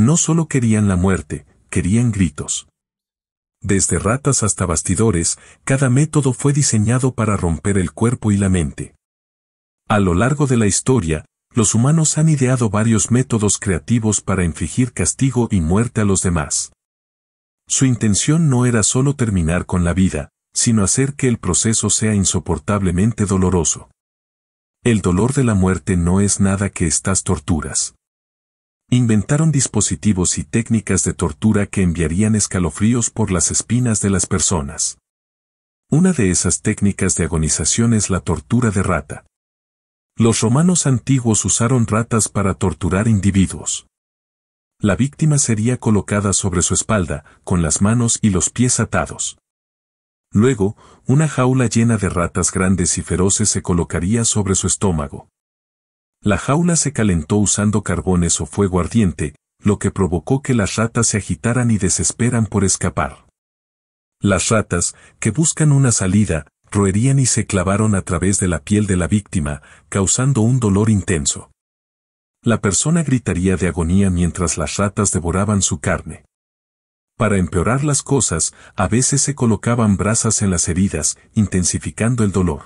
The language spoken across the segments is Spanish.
No solo querían la muerte, querían gritos. Desde ratas hasta bastidores, cada método fue diseñado para romper el cuerpo y la mente. A lo largo de la historia, los humanos han ideado varios métodos creativos para infligir castigo y muerte a los demás. Su intención no era solo terminar con la vida, sino hacer que el proceso sea insoportablemente doloroso. El dolor de la muerte no es nada que estas torturas. Inventaron dispositivos y técnicas de tortura que enviarían escalofríos por las espinas de las personas. Una de esas técnicas de agonización es la tortura de rata. Los romanos antiguos usaron ratas para torturar individuos. La víctima sería colocada sobre su espalda, con las manos y los pies atados. Luego, una jaula llena de ratas grandes y feroces se colocaría sobre su estómago. La jaula se calentó usando carbones o fuego ardiente, lo que provocó que las ratas se agitaran y desesperan por escapar. Las ratas, que buscan una salida, roerían y se clavaron a través de la piel de la víctima, causando un dolor intenso. La persona gritaría de agonía mientras las ratas devoraban su carne. Para empeorar las cosas, a veces se colocaban brasas en las heridas, intensificando el dolor.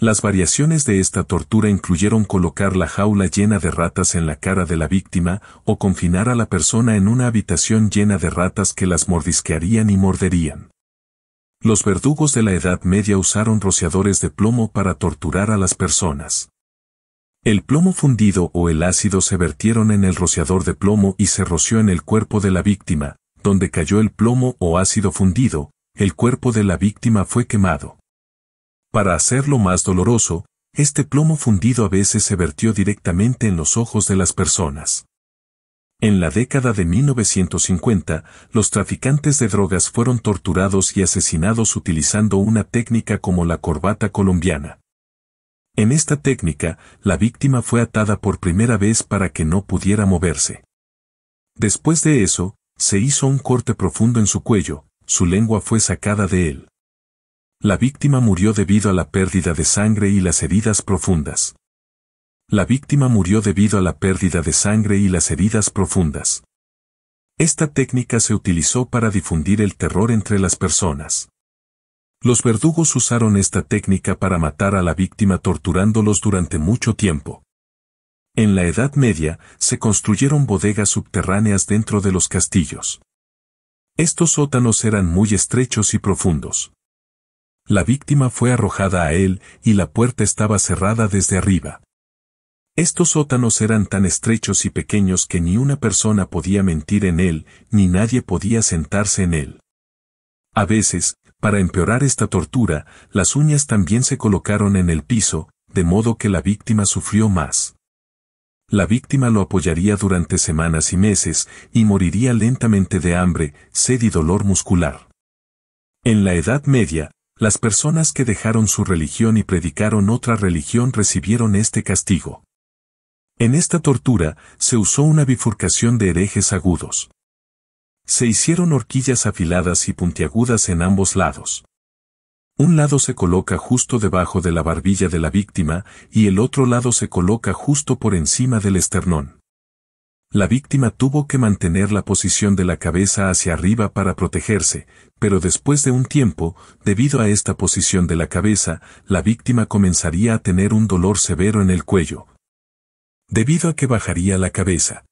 Las variaciones de esta tortura incluyeron colocar la jaula llena de ratas en la cara de la víctima o confinar a la persona en una habitación llena de ratas que las mordisquearían y morderían. Los verdugos de la Edad Media usaron rociadores de plomo para torturar a las personas. El plomo fundido o el ácido se vertieron en el rociador de plomo y se roció en el cuerpo de la víctima, donde cayó el plomo o ácido fundido, el cuerpo de la víctima fue quemado. Para hacerlo más doloroso, este plomo fundido a veces se vertió directamente en los ojos de las personas. En la década de 1950, los traficantes de drogas fueron torturados y asesinados utilizando una técnica como la corbata colombiana. En esta técnica, la víctima fue atada por primera vez para que no pudiera moverse. Después de eso, se hizo un corte profundo en su cuello, su lengua fue sacada de él. La víctima murió debido a la pérdida de sangre y las heridas profundas. La víctima murió debido a la pérdida de sangre y las heridas profundas. Esta técnica se utilizó para difundir el terror entre las personas. Los verdugos usaron esta técnica para matar a la víctima torturándolos durante mucho tiempo. En la Edad Media, se construyeron bodegas subterráneas dentro de los castillos. Estos sótanos eran muy estrechos y profundos. La víctima fue arrojada a él y la puerta estaba cerrada desde arriba. Estos sótanos eran tan estrechos y pequeños que ni una persona podía mentir en él, ni nadie podía sentarse en él. A veces, para empeorar esta tortura, las uñas también se colocaron en el piso, de modo que la víctima sufrió más. La víctima lo apoyaría durante semanas y meses, y moriría lentamente de hambre, sed y dolor muscular. En la Edad Media, las personas que dejaron su religión y predicaron otra religión recibieron este castigo. En esta tortura, se usó una bifurcación de herejes agudos. Se hicieron horquillas afiladas y puntiagudas en ambos lados. Un lado se coloca justo debajo de la barbilla de la víctima y el otro lado se coloca justo por encima del esternón. La víctima tuvo que mantener la posición de la cabeza hacia arriba para protegerse, pero después de un tiempo, debido a esta posición de la cabeza, la víctima comenzaría a tener un dolor severo en el cuello, debido a que bajaría la cabeza.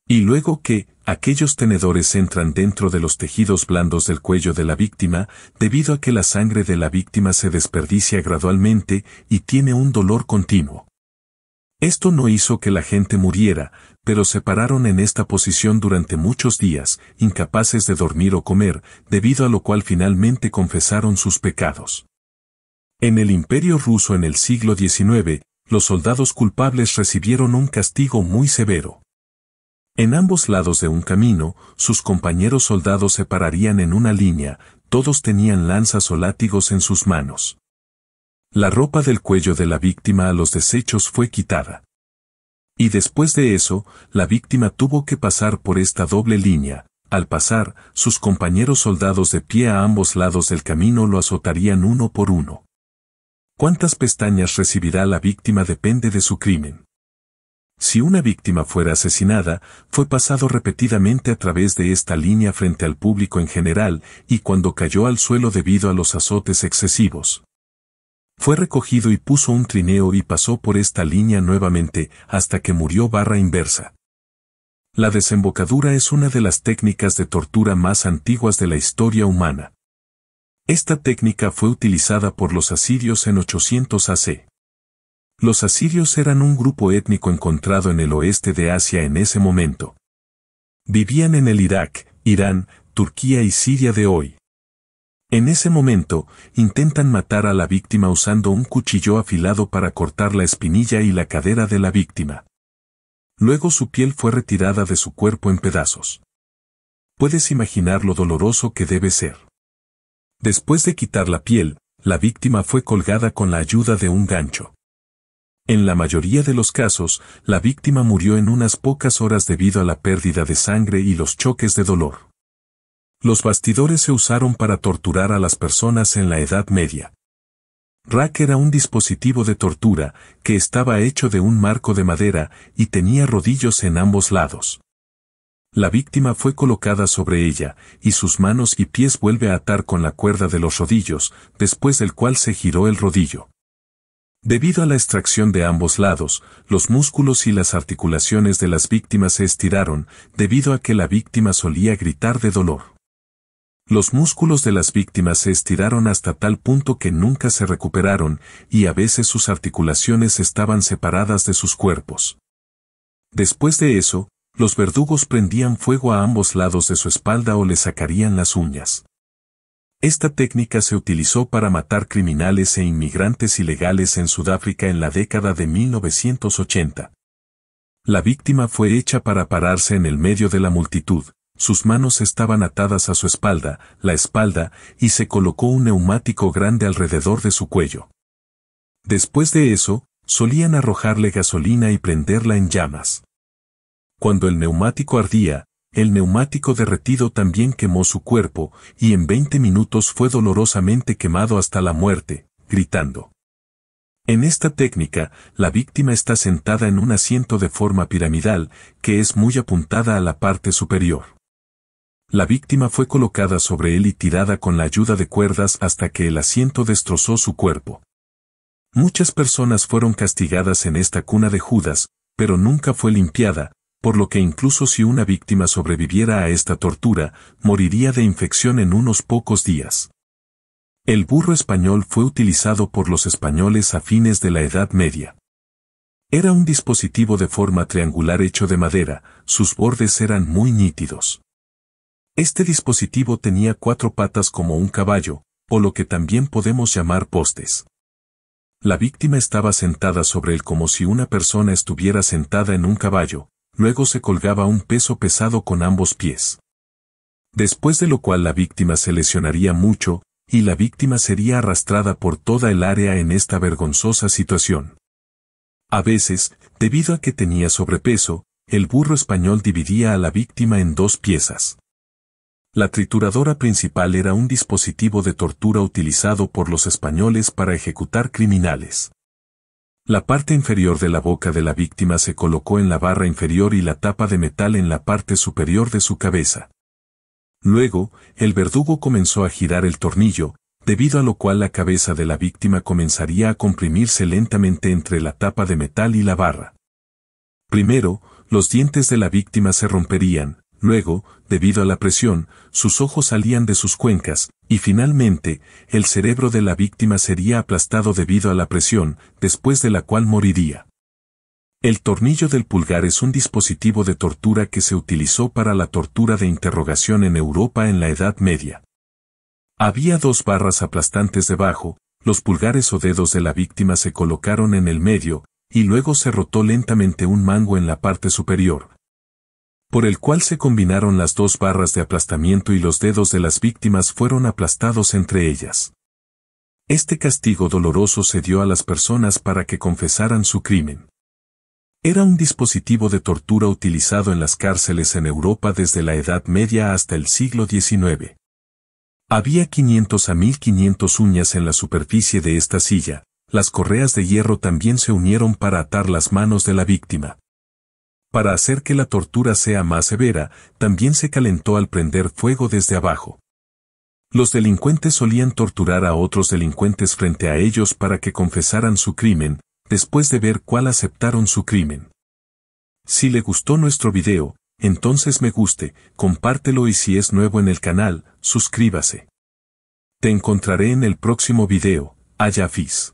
Y luego que, aquellos tenedores entran dentro de los tejidos blandos del cuello de la víctima, debido a que la sangre de la víctima se desperdicia gradualmente y tiene un dolor continuo. Esto no hizo que la gente muriera, pero se pararon en esta posición durante muchos días, incapaces de dormir o comer, debido a lo cual finalmente confesaron sus pecados. En el Imperio Ruso en el siglo XIX, los soldados culpables recibieron un castigo muy severo. En ambos lados de un camino, sus compañeros soldados se pararían en una línea, todos tenían lanzas o látigos en sus manos. La ropa del cuello de la víctima a los desechos fue quitada. Y después de eso, la víctima tuvo que pasar por esta doble línea. Al pasar, sus compañeros soldados de pie a ambos lados del camino lo azotarían uno por uno. ¿Cuántas pestañas recibirá la víctima depende de su crimen? Si una víctima fuera asesinada, fue pasado repetidamente a través de esta línea frente al público en general y cuando cayó al suelo debido a los azotes excesivos, fue recogido y puso un trineo y pasó por esta línea nuevamente hasta que murió barra inversa. La desembocadura es una de las técnicas de tortura más antiguas de la historia humana. Esta técnica fue utilizada por los asirios en 800 AC. Los asirios eran un grupo étnico encontrado en el oeste de Asia en ese momento. Vivían en el Irak, Irán, Turquía y Siria de hoy. En ese momento, intentan matar a la víctima usando un cuchillo afilado para cortar la espinilla y la cadera de la víctima. Luego su piel fue retirada de su cuerpo en pedazos. Puedes imaginar lo doloroso que debe ser. Después de quitar la piel, la víctima fue colgada con la ayuda de un gancho. En la mayoría de los casos, la víctima murió en unas pocas horas debido a la pérdida de sangre y los choques de dolor. Los bastidores se usaron para torturar a las personas en la Edad Media. Rack era un dispositivo de tortura que estaba hecho de un marco de madera y tenía rodillos en ambos lados. La víctima fue colocada sobre ella y sus manos y pies vuelve a atar con la cuerda de los rodillos, después del cual se giró el rodillo. Debido a la extracción de ambos lados, los músculos y las articulaciones de las víctimas se estiraron, debido a que la víctima solía gritar de dolor. Los músculos de las víctimas se estiraron hasta tal punto que nunca se recuperaron, y a veces sus articulaciones estaban separadas de sus cuerpos. Después de eso, los verdugos prendían fuego a ambos lados de su espalda o le sacarían las uñas. Esta técnica se utilizó para matar criminales e inmigrantes ilegales en Sudáfrica en la década de 1980. La víctima fue hecha para pararse en el medio de la multitud. Sus manos estaban atadas a su espalda, y se colocó un neumático grande alrededor de su cuello. Después de eso, solían arrojarle gasolina y prenderla en llamas. Cuando el neumático ardía, el neumático derretido también quemó su cuerpo, y en 20 minutos fue dolorosamente quemado hasta la muerte, gritando. En esta técnica, la víctima está sentada en un asiento de forma piramidal, que es muy apuntada a la parte superior. La víctima fue colocada sobre él y tirada con la ayuda de cuerdas hasta que el asiento destrozó su cuerpo. Muchas personas fueron castigadas en esta cuna de Judas, pero nunca fue limpiada, por lo que incluso si una víctima sobreviviera a esta tortura, moriría de infección en unos pocos días. El burro español fue utilizado por los españoles a fines de la Edad Media. Era un dispositivo de forma triangular hecho de madera, sus bordes eran muy nítidos. Este dispositivo tenía 4 patas como un caballo, o lo que también podemos llamar postes. La víctima estaba sentada sobre él como si una persona estuviera sentada en un caballo, luego se colgaba un peso pesado con ambos pies. Después de lo cual la víctima se lesionaría mucho, y la víctima sería arrastrada por toda el área en esta vergonzosa situación. A veces, debido a que tenía sobrepeso, el burro español dividía a la víctima en 2 piezas. La trituradora principal era un dispositivo de tortura utilizado por los españoles para ejecutar criminales. La parte inferior de la boca de la víctima se colocó en la barra inferior y la tapa de metal en la parte superior de su cabeza. Luego, el verdugo comenzó a girar el tornillo, debido a lo cual la cabeza de la víctima comenzaría a comprimirse lentamente entre la tapa de metal y la barra. Primero, los dientes de la víctima se romperían. Luego, debido a la presión, sus ojos salían de sus cuencas, y finalmente, el cerebro de la víctima sería aplastado debido a la presión, después de la cual moriría. El tornillo del pulgar es un dispositivo de tortura que se utilizó para la tortura de interrogación en Europa en la Edad Media. Había 2 barras aplastantes debajo, los pulgares o dedos de la víctima se colocaron en el medio, y luego se rotó lentamente un mango en la parte superior, por el cual se combinaron las 2 barras de aplastamiento y los dedos de las víctimas fueron aplastados entre ellas. Este castigo doloroso se dio a las personas para que confesaran su crimen. Era un dispositivo de tortura utilizado en las cárceles en Europa desde la Edad Media hasta el siglo XIX. Había 500 a 1500 uñas en la superficie de esta silla, las correas de hierro también se unieron para atar las manos de la víctima. Para hacer que la tortura sea más severa, también se calentó al prender fuego desde abajo. Los delincuentes solían torturar a otros delincuentes frente a ellos para que confesaran su crimen, después de ver cuál aceptaron su crimen. Si le gustó nuestro video, entonces me guste, compártelo y si es nuevo en el canal, suscríbase. Te encontraré en el próximo video. Haya Fis.